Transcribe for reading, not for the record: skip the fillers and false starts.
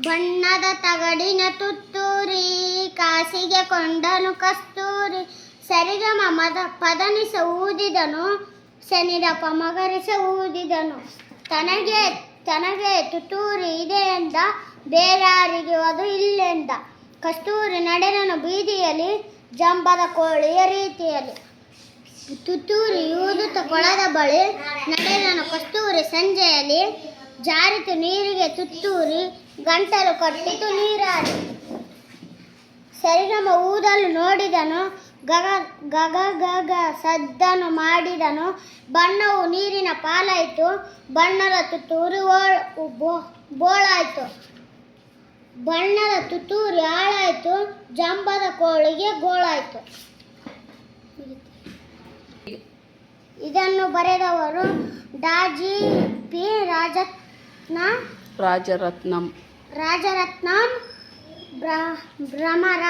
ಬಣ್ಣದ ತಗಡಿನ ತುತ್ತೂರಿ ಕಾಸಿಗೆ ಕೊಂಡನು ಕಸ್ತೂರಿ ಸರಿಗಮ ಮದ ಪದನಿಸ ಊದಿದನು ಸನಿದ ಪಮಗರಿಸ ಊದಿದನು ತನಗೆ ತುತ್ತೂರಿ ಇದೆ ಎಂದ ಬೇರಾರಿಗೆ ಅದು ಇಲ್ಲೆಂದ ಕಸ್ತೂರಿ ನಡೆದನು ಬೀದಿಯಲ್ಲಿ ಜಂಬದ ಕೋಳಿಯ ರೀತಿಯಲ್ಲಿ ತುತ್ತೂರಿ ಊದುತ್ತ ಕೊಳದ ಬಳಿ ನಡೆದನು ಕಸ್ತೂರಿ ಸಂಜೆಯಲ್ಲಿ ಜಾರಿತು ನೀರಿಗೆ ತುತ್ತೂರಿ ಗಂಟಲು ಕಟ್ಟಿತು ನೀರಾರಿ ಸರಿಗಮ ಊದಲು ನೋಡಿದನು ಗಗ ಗಗ ಗಗ ಸದ್ದನು ಮಾಡಿದನು ಬಣ್ಣವು ನೀರಿನ ಪಾಲಾಯಿತು ಬಣ್ಣದ ತುತ್ತೂರಿ ಬೋಳಾಯಿತು ಬಣ್ಣದ ತುತ್ತೂರಿ ಹಾಳಾಯಿತು ಜಂಬದ ಕೋಳಿಗೆ ಗೋಳಾಯಿತು. ಇದನ್ನು ಬರೆದವರು ಡಾ.ಜಿ. ಪಿ. ರಾಜರತ್ನಂ ಭ್ರಮರ.